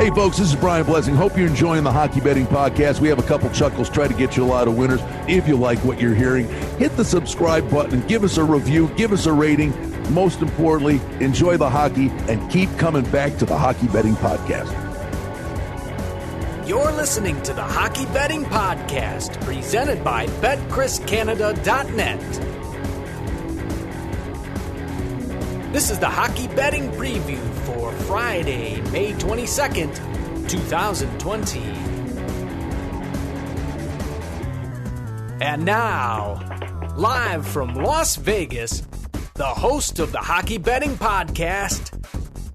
Hey, folks, this is Brian Blessing. Hope you're enjoying the Hockey Betting Podcast. We have a couple chuckles, try to get you a lot of winners. If you like what you're hearing, hit the subscribe button, give us a review, give us a rating. Most importantly, enjoy the hockey and keep coming back to the Hockey Betting Podcast. You're listening to the Hockey Betting Podcast, presented by BetCrisCanada.net. This is the Hockey Betting Preview for Friday, May 22nd, 2020. And now, live from Las Vegas, the host of the Hockey Betting Podcast,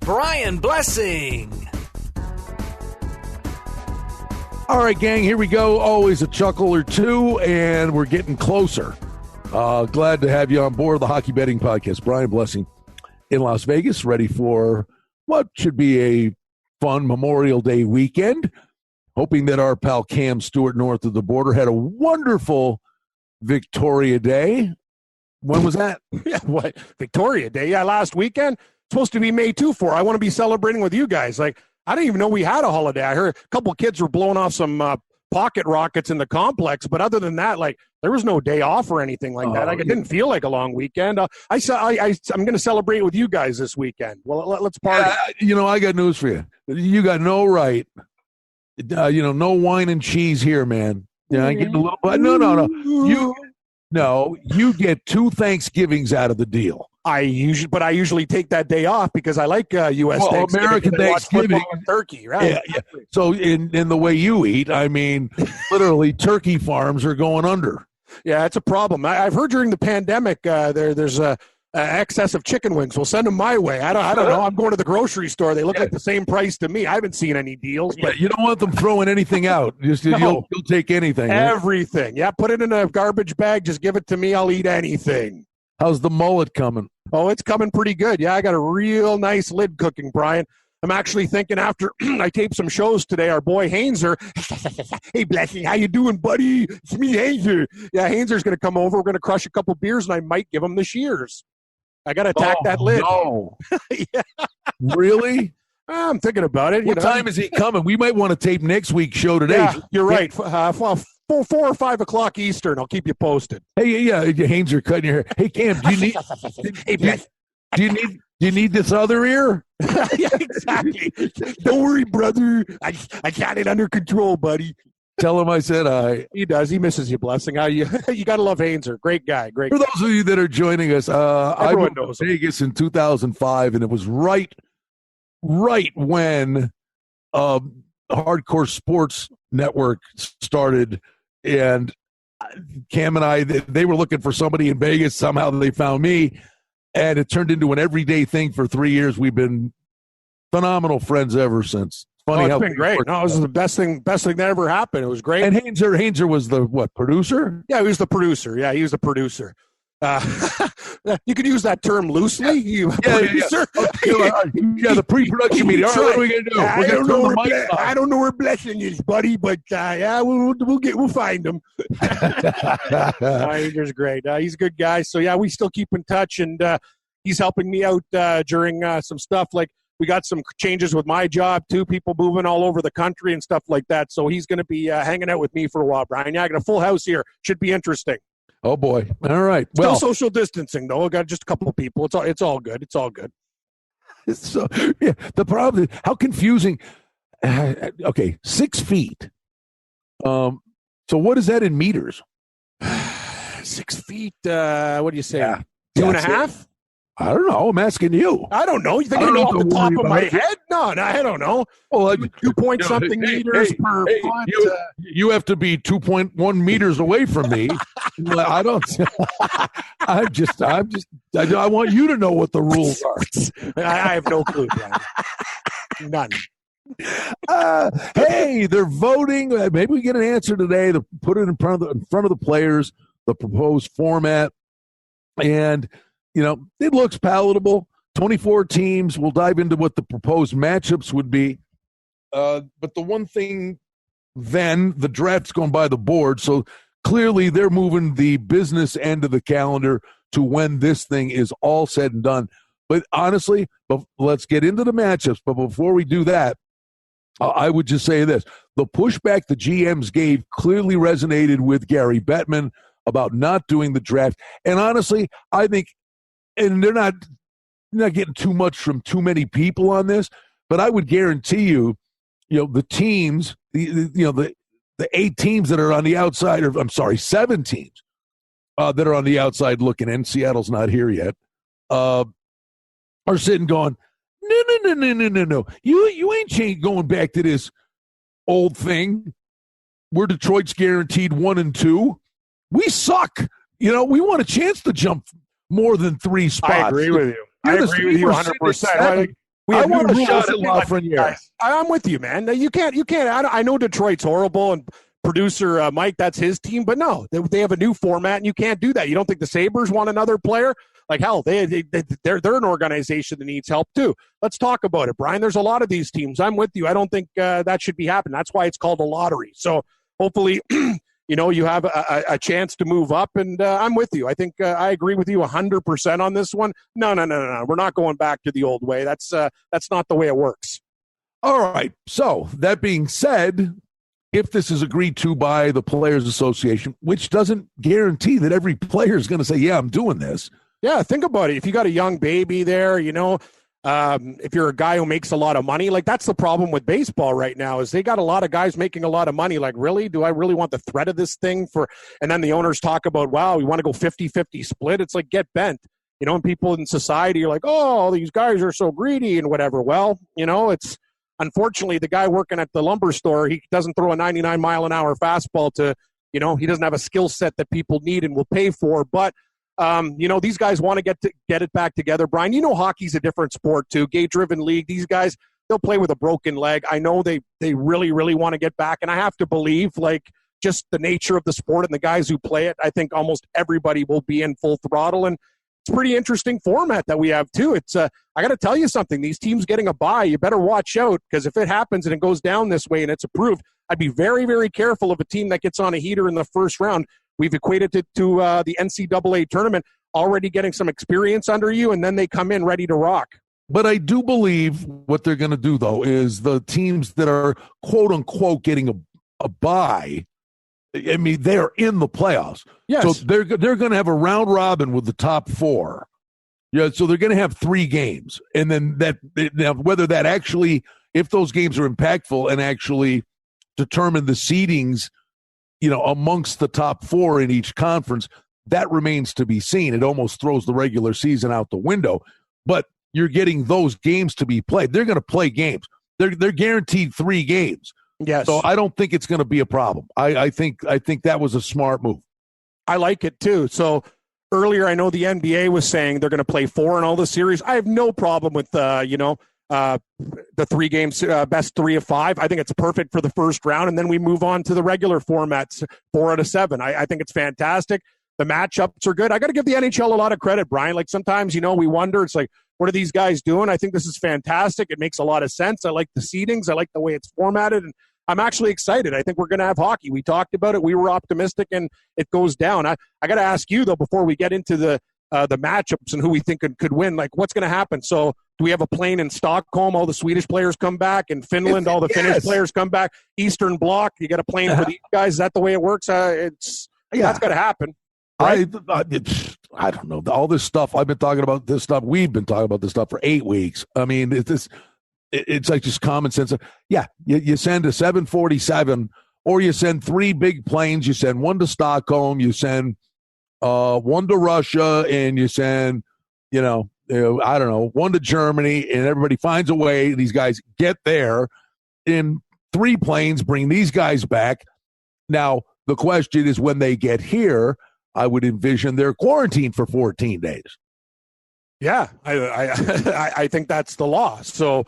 Brian Blessing. All right, gang, here we go. Always a chuckle or two, and we're getting closer. Glad to have you on board the Hockey Betting Podcast. Brian Blessing in Las Vegas, ready for what should be a fun Memorial Day weekend. Hoping that our pal Cam Stewart north of the border had a wonderful Victoria Day. When was that? Yeah, what? Victoria Day? Yeah, last weekend. It's supposed to be May 2 for. I want to be celebrating with you guys. Like, I didn't even know we had a holiday. I heard a couple of kids were blowing off some pocket rockets in the complex, but other than that, like, there was no day off or anything like that. Like, it didn't feel like a long weekend. I'm going to celebrate with you guys this weekend. Well, let's party. I got news for you. You got no right. No wine and cheese here, man. Yeah, I get a little. No. You get 2 Thanksgivings out of the deal. I usually take that day off because I like U.S. Thanksgiving. American Thanksgiving, and turkey, right? Yeah. So in the way you eat, I mean, literally, turkey farms are going under. Yeah, it's a problem. I've heard during the pandemic there's a excess of chicken wings. We'll send them my way. I don't know. I'm going to the grocery store. They look like the same price to me. I haven't seen any deals. Yeah, you don't want them throwing anything out. You'll take anything. Everything. Right? Yeah, put it in a garbage bag. Just give it to me. I'll eat anything. How's the mullet coming? Oh, it's coming pretty good. Yeah, I got a real nice lid cooking, Brian. I'm actually thinking after I tape some shows today, our boy Hainzer, hey, Blessing, how you doing, buddy? It's me, Hainzer. Yeah, Hainzer's going to come over. We're going to crush a couple beers, and I might give him the shears. I got to attack that lid. No. Yeah. Really? I'm thinking about it. What time is he coming? We might want to tape next week's show today. Yeah, you're right. 4 or 5 o'clock Eastern. I'll keep you posted. Hey, yeah, Haynes are cutting your hair. Hey, Cam, do you need this other ear? Yeah, exactly. Don't worry, brother. I got it under control, buddy. Tell him I said hi. He does. He misses you, Blessing. You got to love Hainzer. Great guy. Great. For those of you that are joining us, I Everyone moved to knows Vegas in 2005, and it was right when Hardcore Sports Network started, and Cam and I, they were looking for somebody in Vegas. Somehow they found me, and it turned into an everyday thing for 3 years. We've been phenomenal friends ever since. Funny it's been great. No, this is the best thing that ever happened. It was great. And Hainzer was the producer? Yeah, he was the producer. Yeah, he was the producer. You could use that term loosely. Producer. Yeah, the pre-production meeting. All right, what are we gonna do? I don't know where Blessing is, buddy, but we'll find him. Hainzer's great. He's a good guy. So yeah, we still keep in touch, and he's helping me out during some stuff. Like, we got some changes with my job too. People moving all over the country and stuff like that. So he's going to be hanging out with me for a while, Brian. Yeah, I got a full house here. Should be interesting. Oh boy! All right. Still social distancing though. I got just a couple of people. It's all good. It's all good. So yeah, the problem is how confusing. Okay, 6 feet. So what is that in meters? 6 feet. What do you say? Yeah. 2.5. I don't know. I'm asking you. I don't know. You think I know off the top of my head? No, I don't know. Well, 2-point-something meters per foot. You have to be 2.1 meters away from me. I don't. I want you to know what the rules are. I have no clue, Brian. None. Hey, they're voting. Maybe we get an answer today to put it in front of the players, the proposed format, and. It looks palatable. 24 teams. We'll dive into what the proposed matchups would be. But the one thing then, the draft's going by the board, so clearly they're moving the business end of the calendar to when this thing is all said and done. But honestly, let's get into the matchups. But before we do that, I would just say this. The pushback the GMs gave clearly resonated with Gary Bettman about not doing the draft. And honestly, I think, and they're not getting too much from too many people on this, but I would guarantee you, the teams, the 8 teams that are on the outside, or I'm sorry, 7 teams that are on the outside looking in, Seattle's not here yet, are sitting going, no. You ain't going back to this old thing where Detroit's guaranteed 1 and 2. We suck. We want a chance to jump more than 3 spots. I agree with you. I agree with you 100%. I want a shot at Lafreniere. I'm with you, man. You can't. I know Detroit's horrible, and producer Mike, that's his team, but no, they have a new format, and you can't do that. You don't think the Sabres want another player? Like, hell, they're an organization that needs help too. Let's talk about it, Brian. There's a lot of these teams. I'm with you. I don't think that should be happening. That's why it's called a lottery. So hopefully, you have a chance to move up, and I'm with you. I think I agree with you 100% on this one. No. We're not going back to the old way. That's not the way it works. All right. So that being said, if this is agreed to by the Players Association, which doesn't guarantee that every player is going to say, yeah, I'm doing this. Yeah, think about it. If you got a young baby there, if you're a guy who makes a lot of money, like that's the problem with baseball right now is they got a lot of guys making a lot of money. Like, really? Do I really want the threat of this thing and then the owners talk about, wow, we want to go 50-50 split. It's like, get bent. And people in society are like, oh, these guys are so greedy and whatever. Well, it's unfortunately the guy working at the lumber store, he doesn't throw a 99-mile-an-hour fastball to, he doesn't have a skill set that people need and will pay for. But these guys want to get it back together. Brian, hockey's a different sport too. Gay-driven league. These guys, they'll play with a broken leg. I know they really, really want to get back, and I have to believe, like, just the nature of the sport and the guys who play it, I think almost everybody will be in full throttle, and it's a pretty interesting format that we have too. It's I got to tell you something. These teams getting a bye, you better watch out, because if it happens and it goes down this way and it's approved, I'd be very, very careful of a team that gets on a heater in the first round. We've equated it to the NCAA tournament, already getting some experience under you, and then they come in ready to rock. But I do believe what they're going to do, though, is the teams that are, quote-unquote, getting a bye, I mean, they're in the playoffs. Yes. So they're going to have a round robin with the top 4. Yeah, so they're going to have 3 games. And then whether that actually, if those games are impactful and actually determine the seedings, amongst the top 4 in each conference, that remains to be seen. It almost throws the regular season out the window. But you're getting those games to be played. They're going to play games. They're guaranteed 3 games. Yes. So I don't think it's going to be a problem. I think that was a smart move. I like it too. So earlier, I know the NBA was saying they're going to play 4 in all the series. I have no problem with the 3 games, best 3 of 5. I think it's perfect for the first round, and then we move on to the regular formats, 4 out of 7. I think it's fantastic. The matchups are good. I got to give the NHL a lot of credit, Brian. Like sometimes, we wonder, it's like, what are these guys doing? I think this is fantastic. It makes a lot of sense. I like the seedings. I like the way it's formatted, and I'm actually excited. I think we're going to have hockey. We talked about it. We were optimistic, and it goes down. I got to ask you, though, before we get into the matchups and who we think could win, like what's going to happen? So do we have a plane in Stockholm? All the Swedish players come back. In Finland, all the Finnish players come back. Eastern Bloc, you got a plane for these guys. Is that the way it works? That's got to happen. Right? I don't know. All this stuff, I've been talking about this stuff. We've been talking about this stuff for 8 weeks. I mean, it's like just common sense. Yeah, you send a 747 or you send 3 big planes. You send 1 to Stockholm. You send 1 to Russia, and you send, I don't know, 1 to Germany, and everybody finds a way. These guys get there in 3 planes, bring these guys back. Now, the question is when they get here, I would envision they're quarantined for 14 days. Yeah, I think that's the law. So,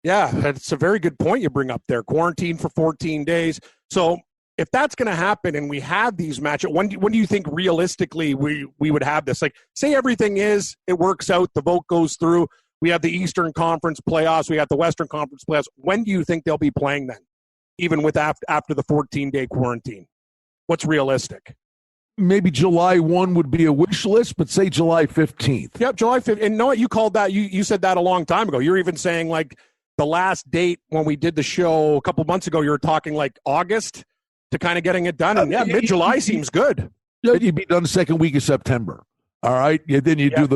yeah, it's a very good point you bring up there. Quarantine for 14 days. So if that's going to happen and we have these matchups, when do you think realistically we would have this? Like, say everything it works out, the vote goes through, we have the Eastern Conference playoffs, we have the Western Conference playoffs. When do you think they'll be playing then, even with after the 14-day quarantine? What's realistic? Maybe July 1 would be a wish list, but say July 15th. Yep, July 15th. And you know what? You called that, you said that a long time ago. You're even saying, like, the last date when we did the show a couple months ago, you were talking like August to kind of getting it done. And mid-July seems good. Yeah, you'd be done the second week of September. All right. Then you do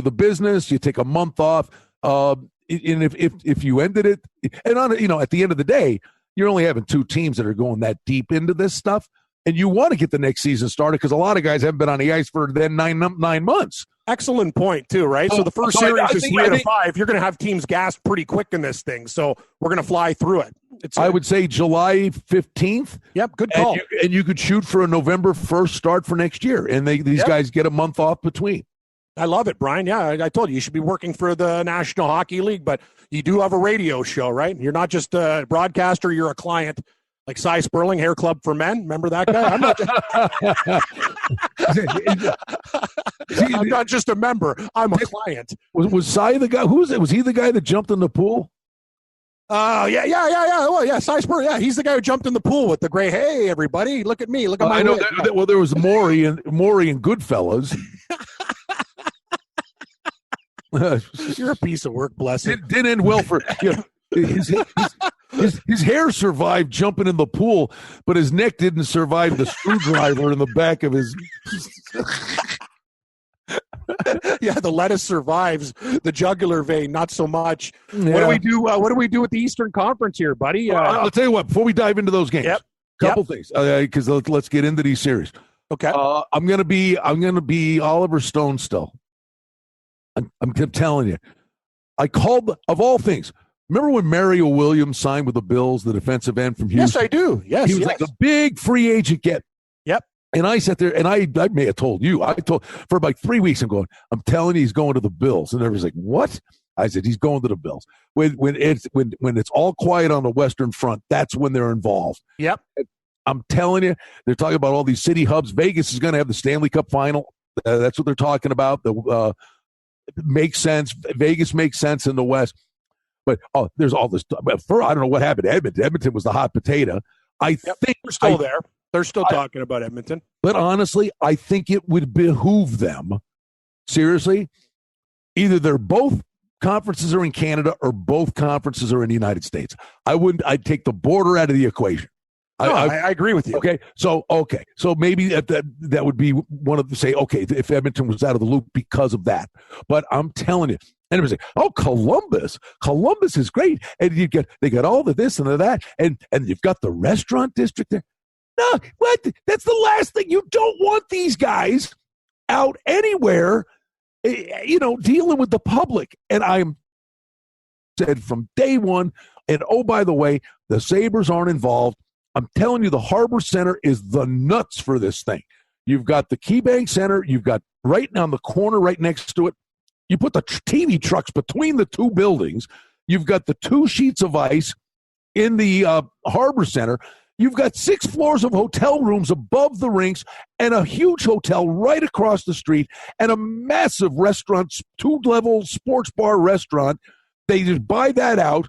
the business. You take a month off. And if you ended it, and at the end of the day, you're only having 2 teams that are going that deep into this stuff, and you want to get the next season started because a lot of guys haven't been on the ice for then 9 months. Excellent point too, right? So the first series is 3 to 5. You're going to have teams gassed pretty quick in this thing, so we're going to fly through it. I would say July 15th. Yep, good call. And you could shoot for a November 1st start for next year, and these guys get a month off between. I love it, Brian. Yeah, I told you should be working for the National Hockey League, but you do have a radio show, right? You're not just a broadcaster, you're a client. Like Cy Sperling, Hair Club for Men. Remember that guy? I'm not just a member. I'm a client. Was Cy the guy? Who was it? Was he the guy that jumped in the pool? Yeah. Well, yeah, Cy Sperling. Yeah, he's the guy who jumped in the pool with the gray. Hey, everybody, look at me. Look at my. I know. Well, there was Maury and Goodfellas. You're a piece of work, Blessing. It didn't end well for his hair survived jumping in the pool, but his neck didn't survive the screwdriver in the back of his. Yeah, the lettuce survives the jugular vein, not so much. Yeah. What do we do? What do we do with the Eastern Conference here, buddy? I'll tell you what. Before we dive into those games, couple things because let's get into these series. Okay, I'm gonna be Oliver Stone still. I'm telling you, I called of all things. Remember when Mario Williams signed with the Bills, the defensive end from Houston? Yes, I do. Yes, he was like a big free agent get. Yep. And I sat there, and I may have told you. I told for about 3 weeks. I'm telling you, he's going to the Bills, and everybody's like, "What?" I said, "He's going to the Bills." When it's all quiet on the Western Front, that's when they're involved. Yep. I'm telling you, they're talking about all these city hubs. Vegas is going to have the Stanley Cup final. That's what they're talking about. Makes sense. Vegas makes sense in the West. But there's all this. I don't know what happened to Edmonton. Edmonton was the hot potato. I think they're still there. They're still talking about Edmonton. But honestly, I think it would behoove them. Seriously, either they're both conferences are in Canada or both conferences are in the United States. I'd take the border out of the equation. I agree with you. Okay, so maybe that would be one of the say. Okay, if Edmonton was out of the loop because of that, but I'm telling you, and everybody's like, "Oh, Columbus is great," and they got all the this and the that, and you've got the restaurant district there. No, what? That's the last thing. You don't want these guys out anywhere, dealing with the public. And I'm said from day one. And oh, by the way, the Sabres aren't involved. I'm telling you, the Harbor Center is the nuts for this thing. You've got the KeyBank Center. You've got right on the corner, right next to it. You put the TV trucks between the 2 buildings. You've got the 2 sheets of ice in the Harbor Center. You've got 6 floors of hotel rooms above the rinks and a huge hotel right across the street and a massive restaurant, 2-level sports bar restaurant. They just buy that out.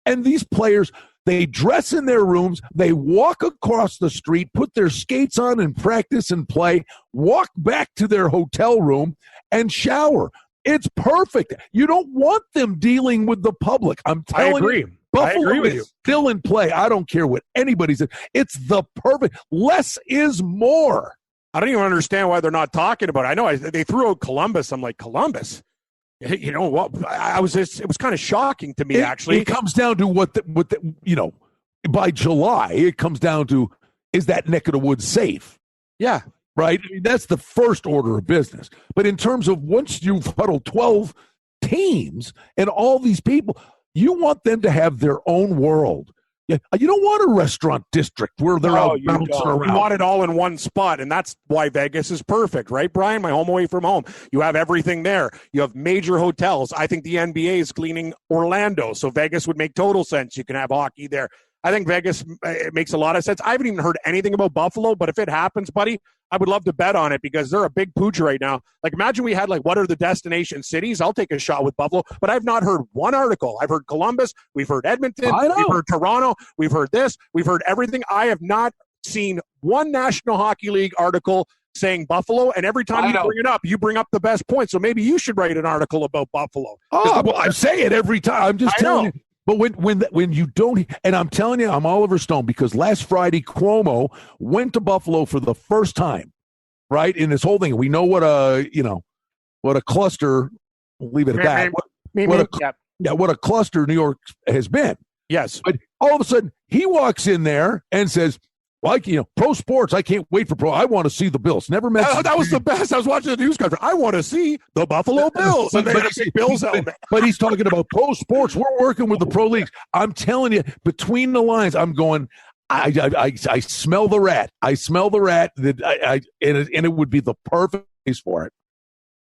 And these players, they dress in their rooms, they walk across the street, put their skates on and practice and play, walk back to their hotel room and shower. It's perfect. You don't want them dealing with the public. I'm telling you. Buffalo is still in play. I don't care what anybody says. It's the perfect. Less is more. I don't even understand why they're not talking about it. I know they threw out Columbus. I'm like, Columbus? You know what? It was kind of shocking to me, actually. It comes down to by July, it comes down to, is that neck of the woods safe? Yeah. Right? I mean, that's the first order of business. But in terms of once you've huddled 12 teams and all these people, you want them to have their own world. Yeah, you don't want a restaurant district where they're out bouncing around. You want it all in one spot, and that's why Vegas is perfect, right, Brian? My home away from home. You have everything there. You have major hotels. I think the NBA is cleaning Orlando, so Vegas would make total sense. You can have hockey there. I think Vegas, it makes a lot of sense. I haven't even heard anything about Buffalo, but if it happens, buddy, I would love to bet on it because they're a big pooch right now. Like, imagine we had, what are the destination cities? I'll take a shot with Buffalo, but I've not heard one article. I've heard Columbus. We've heard Edmonton. We've heard Toronto. We've heard this. We've heard everything. I have not seen one National Hockey League article saying Buffalo, and every time you bring it up, you bring up the best point. So maybe you should write an article about Buffalo. Oh, well, I say it every time. I'm just telling you. But when you don't, and I'm telling you, I'm Oliver Stone, because last Friday Cuomo went to Buffalo for the first time, right, in this whole thing. We know what a cluster. We'll leave it at that. What a cluster New York has been. Yes, but all of a sudden he walks in there and says, "Like, pro sports, I can't wait for pro. I want to see the Bills." Never mentioned. That was the best. I was watching the news conference. I want to see the Buffalo Bills. But he's talking about pro sports. We're working with the pro leagues. I'm telling you, between the lines, I'm going. I smell the rat. I smell the rat. And it would be the perfect place for it.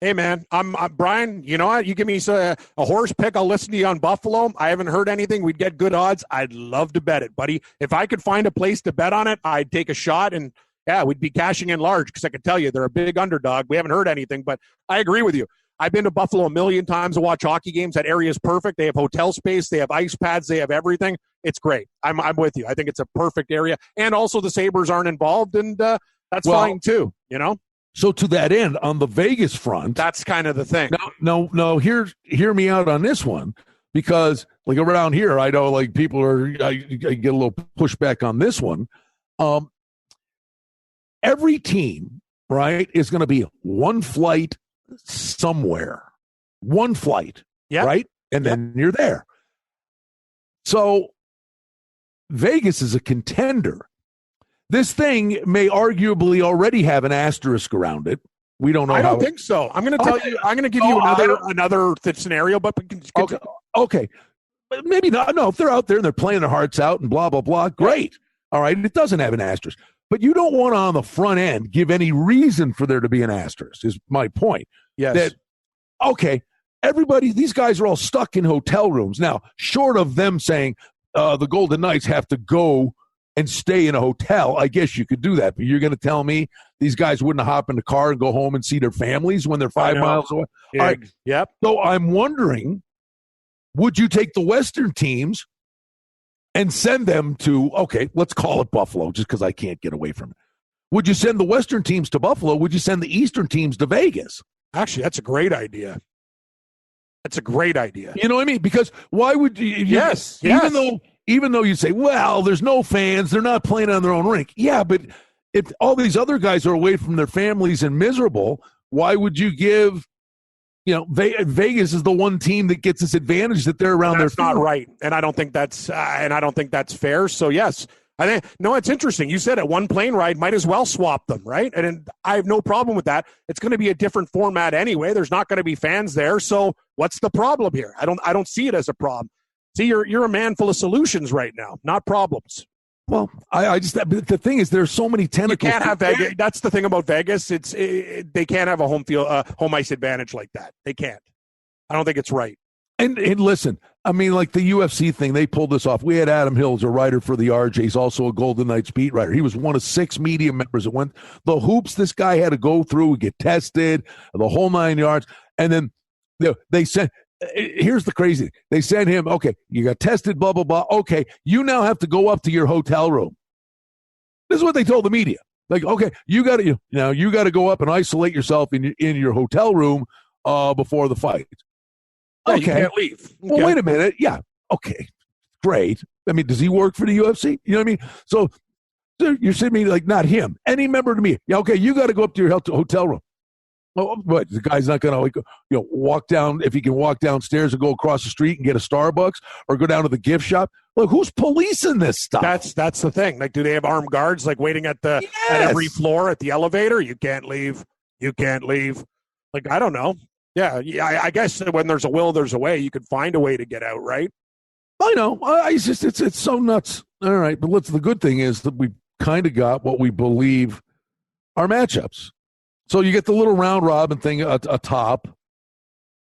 Hey, man, I'm Brian. You know what? You give me a horse pick, I'll listen to you on Buffalo. I haven't heard anything. We'd get good odds. I'd love to bet it, buddy. If I could find a place to bet on it, I'd take a shot, and, yeah, we'd be cashing in large, because I can tell you they're a big underdog. We haven't heard anything, but I agree with you. I've been to Buffalo a million times to watch hockey games. That area is perfect. They have hotel space. They have ice pads. They have everything. It's great. I'm with you. I think it's a perfect area. And also the Sabres aren't involved, and that's fine too, So to that end, on the Vegas front, that's kind of the thing. No. Hear me out on this one, because like around here, I know like people I get a little pushback on this one. Every team, right, is going to be one flight somewhere, right, and then you're there. So Vegas is a contender. This thing may arguably already have an asterisk around it. We don't know. I don't think so. I'm going to tell you. I'm going to give you another scenario, but okay, but maybe not. No, if they're out there and they're playing their hearts out and blah blah blah, great. All right, it doesn't have an asterisk, but you don't want to on the front end give any reason for there to be an asterisk. Is my point. Yes. Everybody, these guys are all stuck in hotel rooms now. Short of them saying the Golden Knights have to go and stay in a hotel, I guess you could do that. But you're going to tell me these guys wouldn't hop in the car and go home and see their families when they're 5 miles away? Yeah. All right. Yep. So I'm wondering, would you take the Western teams and send them to, let's call it Buffalo, just because I can't get away from it. Would you send the Western teams to Buffalo? Would you send the Eastern teams to Vegas? Actually, that's a great idea. That's a great idea. You know what I mean? Because why would you? Yes. Even though you say, well, there's no fans, they're not playing on their own rink. Yeah, but if all these other guys are away from their families and miserable, why would you give, Vegas is the one team that gets this advantage that they're around their family. That's not right. And I don't think that's fair. So yes, it's interesting. You said it, one plane ride, might as well swap them, right? And I have no problem with that. It's going to be a different format anyway. There's not going to be fans there. So what's the problem here? I don't see it as a problem. See, you're a man full of solutions right now, not problems. Well, the thing is, there's so many tentacles. You can't have Vegas. That's the thing about Vegas. They can't have a home ice advantage like that. They can't. I don't think it's right. And listen, I mean, like the UFC thing, they pulled this off. We had Adam Hills, a writer for the RJ. He's also a Golden Knights beat writer. He was one of 6 media members that went the hoops this guy had to go through, get tested, the whole 9 yards, and then they sent. Here's the crazy thing. They sent him, you got tested, blah, blah, blah. Okay, you now have to go up to your hotel room. This is what they told the media. Like, you got to go up and isolate yourself in your hotel room before the fight. Yeah, you can't leave. Well, wait a minute. Yeah. Okay. Great. I mean, does he work for the UFC? You know what I mean? So you're sitting me like, not him. Any member to me. Yeah. Okay. You got to go up to your hotel room. Oh, but the guy's not going to walk down, if he can walk downstairs and go across the street and get a Starbucks or go down to the gift shop. Look, who's policing this stuff? That's the thing. Like, do they have armed guards waiting at at every floor at the elevator? You can't leave. Like, I don't know. Yeah, I guess when there's a will, there's a way. You could find a way to get out, right? I know. It's so nuts. All right, but the good thing is that we kind of got what we believe are matchups. So you get the little round robin thing atop,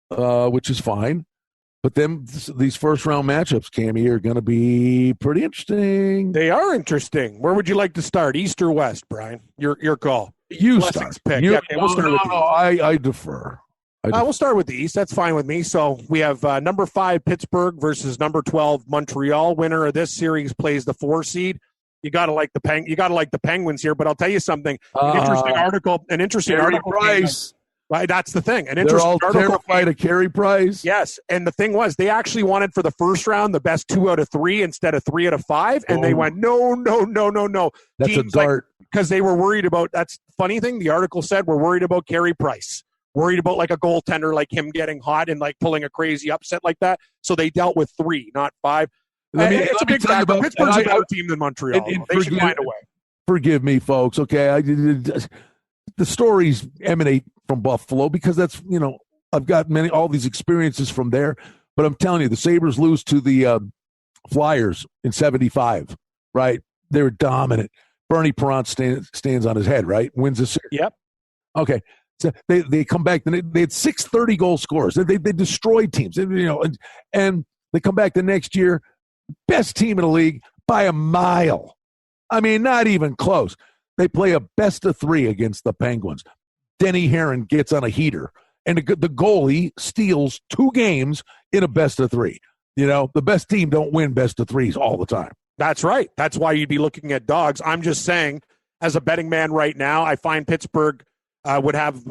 which is fine. But then these first round matchups, Cammy, are going to be pretty interesting. They are interesting. Where would you like to start, East or West, Brian? Your call. You start. Pick. We'll start with no, I defer. We'll start with the East. That's fine with me. So we have number 5 Pittsburgh versus number 12 Montreal. Winner of this series plays the 4 seed. You gotta like the Penguins here, but I'll tell you something. An interesting article. Price. That's the thing. They're all terrified of Carey Price. Yes, and the thing was, they actually wanted for the first round the best 2 out of 3 instead of 3 out of 5, and they went, no. That's Teams a dart. Because they were worried about, that's the funny thing, the article said, we're worried about Carey Price. Worried about like a goaltender like him getting hot and like pulling a crazy upset like that. So they dealt with 3, not 5. It's a big factor. Pittsburgh's a better team than Montreal. They should find a way. Forgive me, folks. Okay, the stories emanate from Buffalo because that's, I've got all these experiences from there. But I'm telling you, the Sabres lose to the Flyers in 75, right? They were dominant. Bernie Perrant stands on his head, right? Wins the series. Yep. Okay. So they come back. They had 6 30-goal scorers. They destroyed teams, and they come back the next year, best team in the league by a mile. I mean, not even close. They play a best of 3 against the Penguins. Denny Herron gets on a heater, and the goalie steals 2 games in a best of 3. The best team don't win best of 3s all the time. That's right. That's why you'd be looking at dogs. I'm just saying, as a betting man right now, I find Pittsburgh would have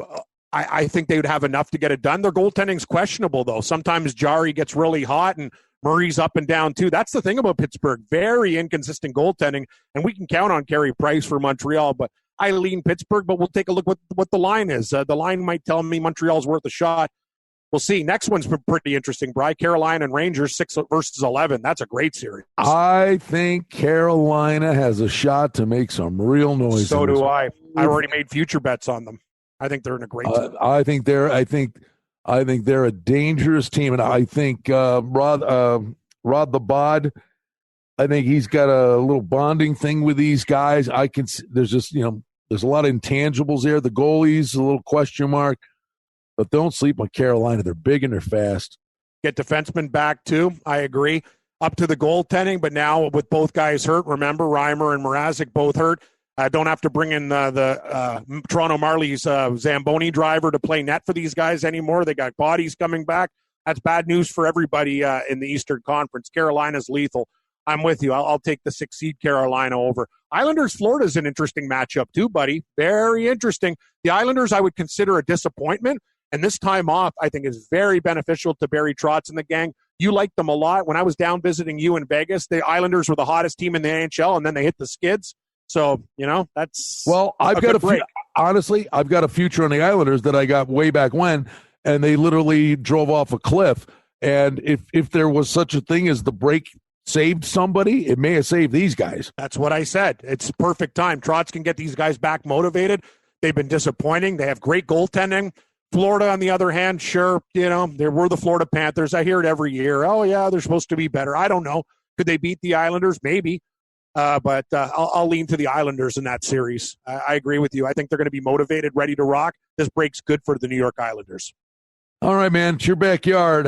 I think they would have enough to get it done. Their goaltending's questionable, though. Sometimes Jari gets really hot, and Murray's up and down, too. That's the thing about Pittsburgh. Very inconsistent goaltending, and we can count on Carey Price for Montreal, but I lean Pittsburgh, but we'll take a look what the line is. The line might tell me Montreal's worth a shot. We'll see. Next one's pretty interesting, Bri. Carolina and Rangers, 6 versus 11. That's a great series. I think Carolina has a shot to make some real noise. So do I. I already made future bets on them. I think they're in a great team. I think they're a dangerous team, and I think Rod the Bod. I think he's got a little bonding thing with these guys. There's just there's a lot of intangibles there. The goalie's a little question mark, but don't sleep on Carolina. They're big and they're fast. Get defensemen back too. I agree. Up to the goaltending, but now with both guys hurt, remember Reimer and Mrazek both hurt. Don't have to bring in the Toronto Marlies Zamboni driver to play net for these guys anymore. They got bodies coming back. That's bad news for everybody in the Eastern Conference. Carolina's lethal. I'm with you. I'll take the 6 seed Carolina over. Islanders, Florida's an interesting matchup too, buddy. Very interesting. The Islanders I would consider a disappointment, and this time off I think is very beneficial to Barry Trotz and the gang. You liked them a lot. When I was down visiting you in Vegas, the Islanders were the hottest team in the NHL, and then they hit the skids. So, that's I've got a future on the Islanders that I got way back when, and they literally drove off a cliff. And if there was such a thing as the break saved somebody, it may have saved these guys. That's what I said. It's perfect time. Trotz can get these guys back motivated. They've been disappointing. They have great goaltending. Florida, on the other hand, sure, there were the Florida Panthers. I hear it every year. Oh, yeah, they're supposed to be better. I don't know. Could they beat the Islanders? Maybe. But I'll lean to the Islanders in that series. I agree with you. I think they're going to be motivated, ready to rock. This break's good for the New York Islanders. All right, man. It's your backyard.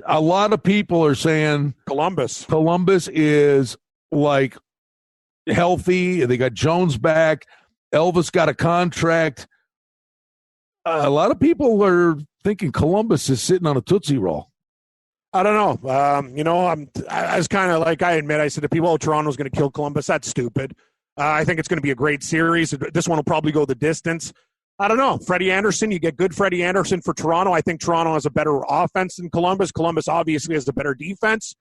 A lot of people are saying Columbus. Columbus is like healthy. They got Jones back. Elvis got a contract. A lot of people are thinking Columbus is sitting on a Tootsie Roll. I don't know. I was kind of like, I admit, I said to people, Toronto's going to kill Columbus. That's stupid. I think it's going to be a great series. This one will probably go the distance. I don't know. Freddie Anderson, you get good Freddie Anderson for Toronto. I think Toronto has a better offense than Columbus. Columbus obviously has the better defense.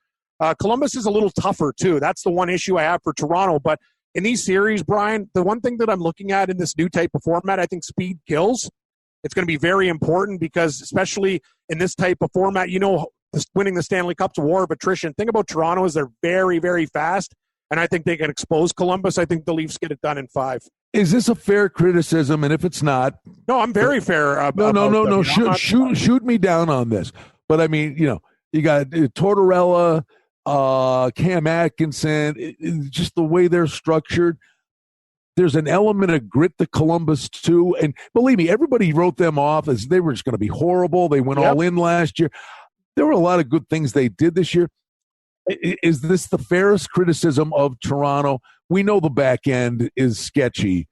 Columbus is a little tougher, too. That's the one issue I have for Toronto. But in these series, Brian, the one thing that I'm looking at in this new type of format, I think speed kills. It's going to be very important because especially in this type of format, winning the Stanley Cup's a war of attrition. Thing about Toronto is they're very, very fast, and I think they can expose Columbus. I think the Leafs get it done in 5. Is this a fair criticism? And if it's not, no, I'm very fair. No. Shoot me down on this. But I mean, you got Tortorella, Cam Atkinson, just the way they're structured. There's an element of grit to Columbus, too. And believe me, everybody wrote them off as they were just going to be horrible. They went all in last year. There were a lot of good things they did this year. Is this the fairest criticism of Toronto? We know the back end is sketchy,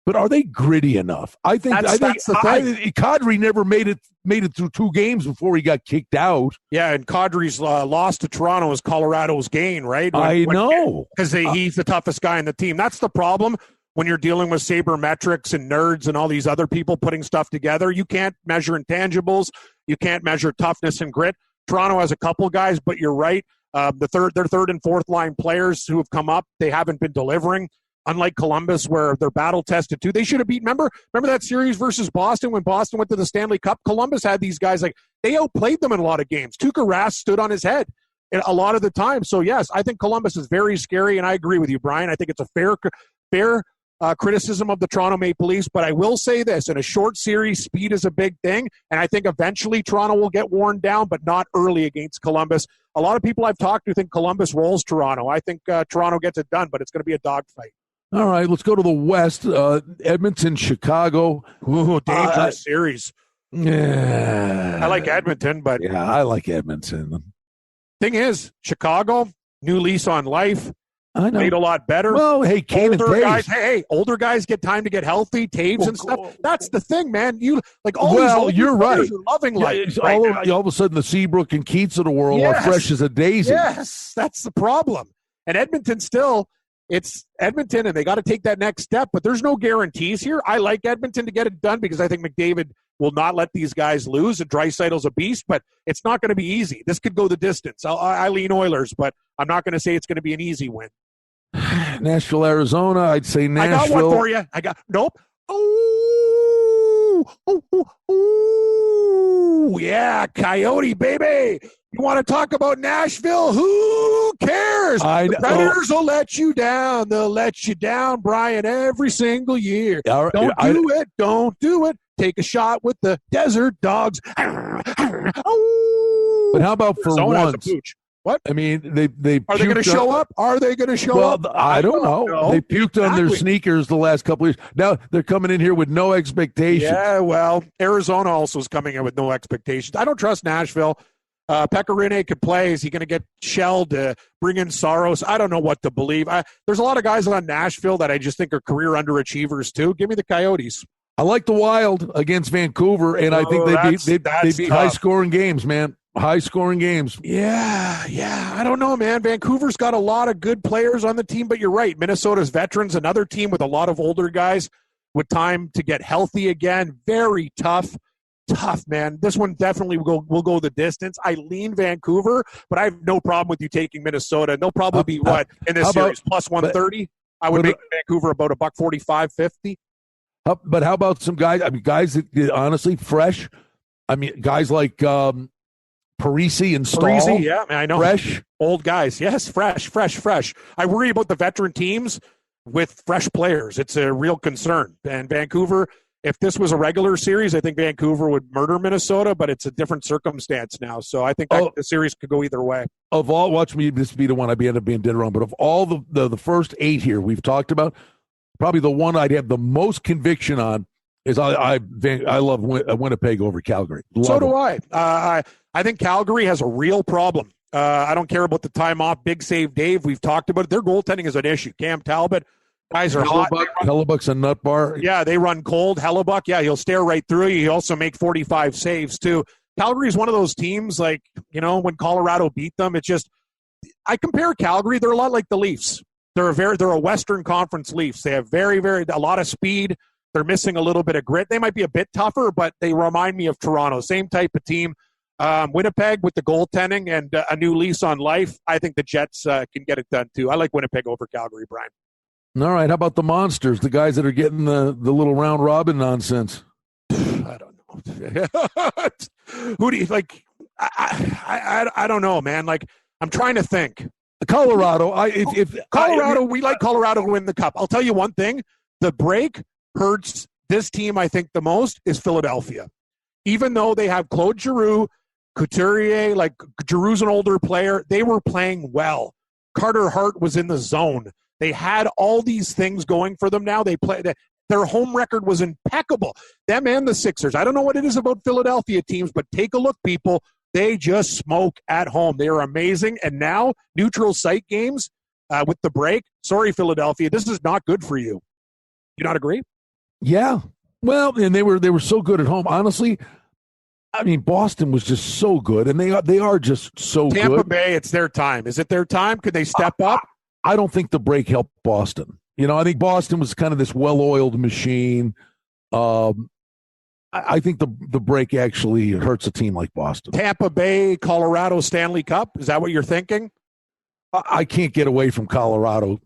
but are they gritty enough? I think Kadri never made it through 2 games before he got kicked out. Yeah, and Kadri's loss to Toronto is Colorado's gain, right? I know. Because he's the toughest guy in the team. That's the problem when you're dealing with sabermetrics and nerds and all these other people putting stuff together. You can't measure intangibles. You can't measure toughness and grit. Toronto has a couple guys, but you're right. Their third and fourth line players who have come up, they haven't been delivering. Unlike Columbus, where they're battle tested too. They should have beat. Remember that series versus Boston when Boston went to the Stanley Cup? Columbus had these guys, like, they outplayed them in a lot of games. Tuukka Rask stood on his head a lot of the time. So yes, I think Columbus is very scary, and I agree with you, Brian. I think it's a fair criticism of the Toronto Maple Leafs, but I will say this: in a short series, speed is a big thing, and I think eventually Toronto will get worn down, but not early against Columbus. A lot of people I've talked to think Columbus rolls Toronto. I think Toronto gets it done, but it's going to be a dogfight. All right, let's go to the West. Edmonton, Chicago. Ooh, dangerous series. Yeah. I like Edmonton, but... Yeah, I like Edmonton. Thing is, Chicago, new lease on life. I know. Played a lot better. Well, hey, Kane and Taves. Guys, hey, older guys get time to get healthy, Taves and stuff. That's the thing, man. You like all these older you're right. Are loving life. All of a sudden, the Seabrook and Keats of the world are fresh as a daisy. Yes, that's the problem. And Edmonton still... It's Edmonton, and they got to take that next step, but there's no guarantees here. I like Edmonton to get it done because I think McDavid will not let these guys lose, and Draisaitl's a beast, but it's not going to be easy. This could go the distance. I lean Oilers, but I'm not going to say it's going to be an easy win. Nashville, Arizona, I'd say Nashville. I got one for you. Nope. Oh, yeah, Coyote, baby. You want to talk about Nashville? Who cares? The Predators will let you down. They'll let you down, Brian, every single year. Don't do it. Take a shot with the Desert Dogs. But how about for once? What? I mean, they are they going to show up? Are they going to show up? I don't know. They puked on their sneakers the last couple of years. Now they're coming in here with no expectations. Yeah, well, Arizona also is coming in with no expectations. I don't trust Nashville. Pekka Rinne could play. Is he going to get shelled? Bring in Saros? I don't know what to believe. There's a lot of guys on Nashville that I just think are career underachievers too. Give me the Coyotes. I like the Wild against Vancouver, and I think they beat high-scoring games, man. High-scoring games. Yeah. I don't know, man. Vancouver's got a lot of good players on the team, but you're right. Minnesota's veterans, another team with a lot of older guys with time to get healthy again. Very tough, man. This one definitely will go the distance. I lean Vancouver, but I have no problem with you taking Minnesota. They'll probably be in this series plus 130. I would make Vancouver about $1.45, $1.50. But how about some guys? I mean, guys that honestly fresh. I mean, guys like Parisi and Stahl. Yeah, I know. Fresh. Old guys. Yes, fresh. I worry about the veteran teams with fresh players. It's a real concern. And Vancouver, if this was a regular series, I think Vancouver would murder Minnesota, but it's a different circumstance now. So I think the series could go either way. Of all, watch me, this be the one I'd end up being dead wrong, but of all the first 8 here we've talked about, probably the one I'd have the most conviction on is I love Winnipeg over Calgary. So do I. I think Calgary has a real problem. I don't care about the time off. Big save Dave. We've talked about it. Their goaltending is an issue. Cam Talbot, guys are hot. Hellebuck's a nut bar. Yeah, they run cold. Hellebuck, yeah, he'll stare right through you. He also make 45 saves too. Calgary's one of those teams, like, when Colorado beat them, it's just, I compare Calgary. They're a lot like the Leafs. They're a Western Conference Leafs. They have a lot of speed. They're missing a little bit of grit. They might be a bit tougher, but they remind me of Toronto. Same type of team. Winnipeg with the goaltending and a new lease on life. I think the Jets can get it done too. I like Winnipeg over Calgary, Brian. All right. How about the Monsters, the guys that are getting the little round robin nonsense? I don't know. Who do you like? I don't know, man. Like, I'm trying to think. Colorado. We like Colorado to win the Cup. I'll tell you one thing. The break hurts this team, I think, the most is Philadelphia. Even though they have Claude Giroux, Couturier, like Giroux's an older player, they were playing well. Carter Hart was in the zone. They had all these things going for them now. Their home record was impeccable. Them and the Sixers. I don't know what it is about Philadelphia teams, but take a look, people. They just smoke at home. They are amazing. And now, neutral site games with the break. Sorry, Philadelphia. This is not good for you. You not agree? Yeah. Well, and they were so good at home. Honestly, I mean, Boston was just so good, and they are just so good. Tampa Bay, it's their time. Is it their time? Could they step up? I don't think the break helped Boston. I think Boston was kind of this well-oiled machine. I think the break actually hurts a team like Boston. Tampa Bay, Colorado Stanley Cup. Is that what you're thinking? I can't get away from Colorado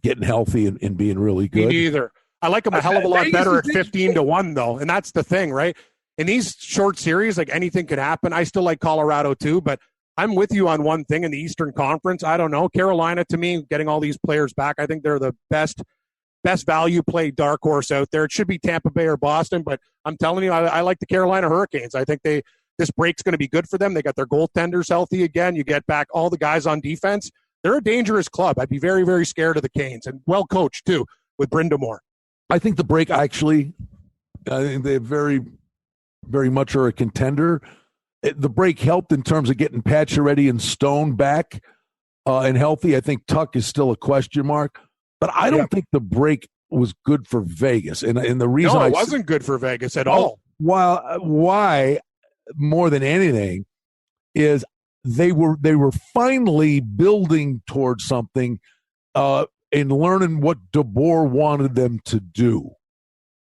getting healthy and being really good. Me neither. I like them a hell of a lot better at 15-1, though. And that's the thing, right? In these short series, like anything could happen. I still like Colorado too, but I'm with you on one thing in the Eastern Conference. I don't know. Carolina, to me, getting all these players back, I think they're the best value play dark horse out there. It should be Tampa Bay or Boston, but I'm telling you, I like the Carolina Hurricanes. I think this break's going to be good for them. They got their goaltenders healthy again. You get back all the guys on defense. They're a dangerous club. I'd be very, very scared of the Canes, and well coached too with Brindamore. I think the break actually, I think they very, very much are a contender. The break helped in terms of getting Pacioretty and Stone back and healthy. I think Tuck is still a question mark, but I don't think the break was good for Vegas. And the reason it wasn't good for Vegas at all. Why more than anything is they were finally building towards something and learning what DeBoer wanted them to do.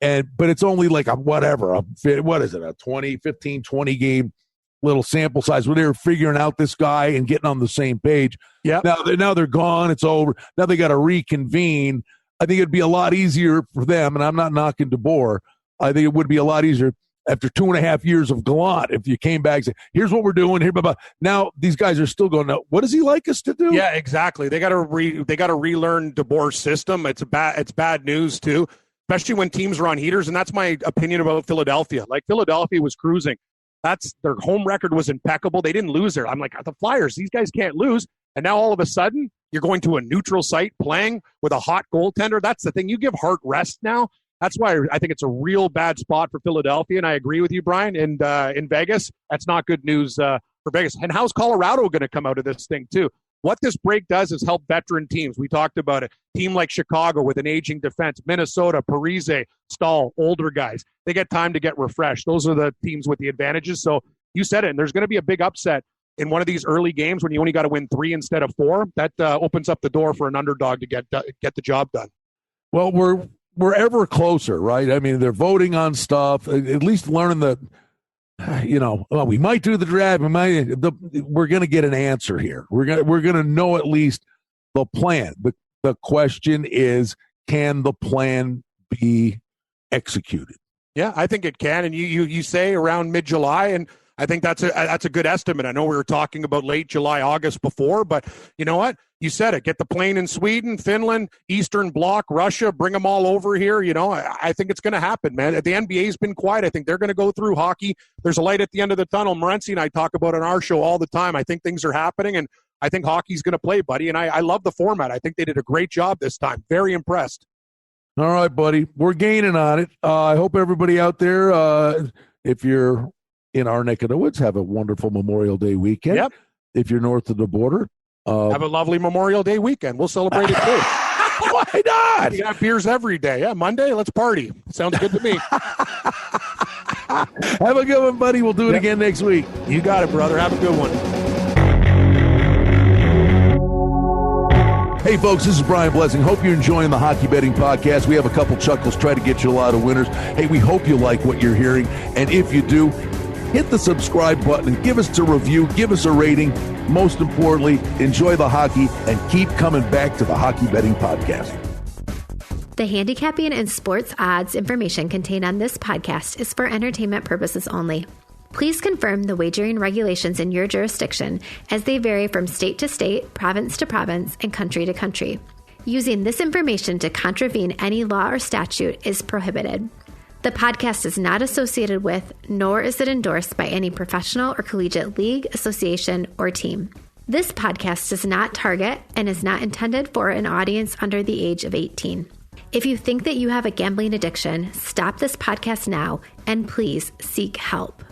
But it's only like what is it, a 15, 20 game little sample size where they were figuring out this guy and getting on the same page. Yeah. Now they're gone. It's over. Now they got to reconvene. I think it'd be a lot easier for them, and I'm not knocking DeBoer. I think it would be a lot easier after 2.5 years of Gallant if you came back and said, here's what we're doing here. Blah. Now these guys are still going, now, what does he like us to do? Yeah, exactly. They got to relearn DeBoer's system. It's bad news too, especially when teams are on heaters. And that's my opinion about Philadelphia. Like Philadelphia was cruising. Their home record was impeccable. They didn't lose there. I'm like, the Flyers, these guys can't lose. And now all of a sudden you're going to a neutral site playing with a hot goaltender. That's the thing. You give Hart rest now. That's why I think it's a real bad spot for Philadelphia, and I agree with you, Brian. And in Vegas, that's not good news for Vegas. And how's Colorado going to come out of this thing, too? What this break does is help veteran teams. We talked about it. Team like Chicago with an aging defense, Minnesota, Parise, Stahl, older guys. They get time to get refreshed. Those are the teams with the advantages. So you said it, and there's going to be a big upset in one of these early games when you only got to win 3 instead of 4. That opens up the door for an underdog to get the job done. Well, we're ever closer, right? I mean, they're voting on stuff, at least learning that, we might do the draft. We're going to get an answer here. We're going to know at least the plan. The question is, can the plan be executed? Yeah, I think it can. And you say around mid-July, and I think that's a good estimate. I know we were talking about late July, August before, but you know what? You said it. Get the plane in Sweden, Finland, Eastern Bloc, Russia, bring them all over here. I think it's going to happen, man. The NBA's been quiet. I think they're going to go through hockey. There's a light at the end of the tunnel. Morency and I talk about it on our show all the time. I think things are happening, and I think hockey's going to play, buddy. And I love the format. I think they did a great job this time. Very impressed. All right, buddy. We're gaining on it. I hope everybody out there, if you're in our neck of the woods, have a wonderful Memorial Day weekend. Yep. If you're north of the border, have a lovely Memorial Day weekend. We'll celebrate it too. Why not? You have beers every day. Yeah, Monday, let's party. Sounds good to me. Have a good one, buddy. We'll do it again next week. You got it, brother. Have a good one. Hey, folks, this is Brian Blessing. Hope you're enjoying the Hockey Betting Podcast. We have a couple chuckles, try to get you a lot of winners. Hey, we hope you like what you're hearing. And if you do, hit the subscribe button and give us a review, give us a rating. Most importantly, enjoy the hockey and keep coming back to the Hockey Betting Podcast. The handicapping and sports odds information contained on this podcast is for entertainment purposes only. Please confirm the wagering regulations in your jurisdiction as they vary from state to state, province to province, and country to country. Using this information to contravene any law or statute is prohibited. The podcast is not associated with, nor is it endorsed by any professional or collegiate league, association, or team. This podcast does not target and is not intended for an audience under the age of 18. If you think that you have a gambling addiction, stop this podcast now and please seek help.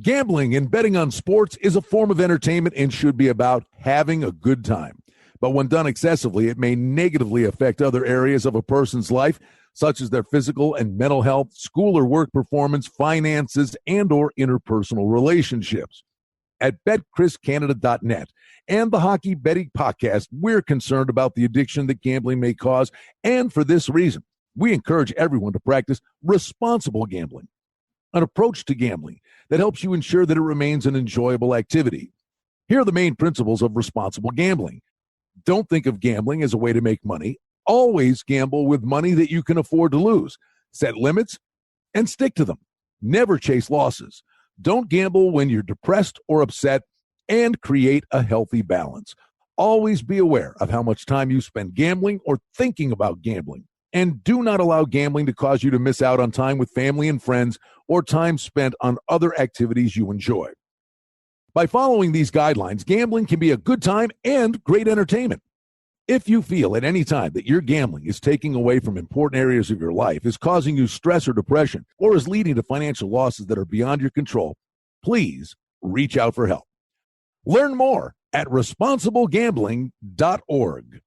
Gambling and betting on sports is a form of entertainment and should be about having a good time. But when done excessively, it may negatively affect other areas of a person's life, such as their physical and mental health, school or work performance, finances, and or interpersonal relationships. at betcriscanada.net. And the Hockey Betting Podcast, we're concerned about the addiction that gambling may cause, and for this reason, we encourage everyone to practice responsible gambling, an approach to gambling that helps you ensure that it remains an enjoyable activity. Here are the main principles of responsible gambling. Don't think of gambling as a way to make money. Always gamble with money that you can afford to lose. Set limits and stick to them. Never chase losses. Don't gamble when you're depressed or upset, and create a healthy balance. Always be aware of how much time you spend gambling or thinking about gambling. And do not allow gambling to cause you to miss out on time with family and friends or time spent on other activities you enjoy. By following these guidelines, gambling can be a good time and great entertainment. If you feel at any time that your gambling is taking away from important areas of your life, is causing you stress or depression, or is leading to financial losses that are beyond your control, please reach out for help. Learn more at responsiblegambling.org.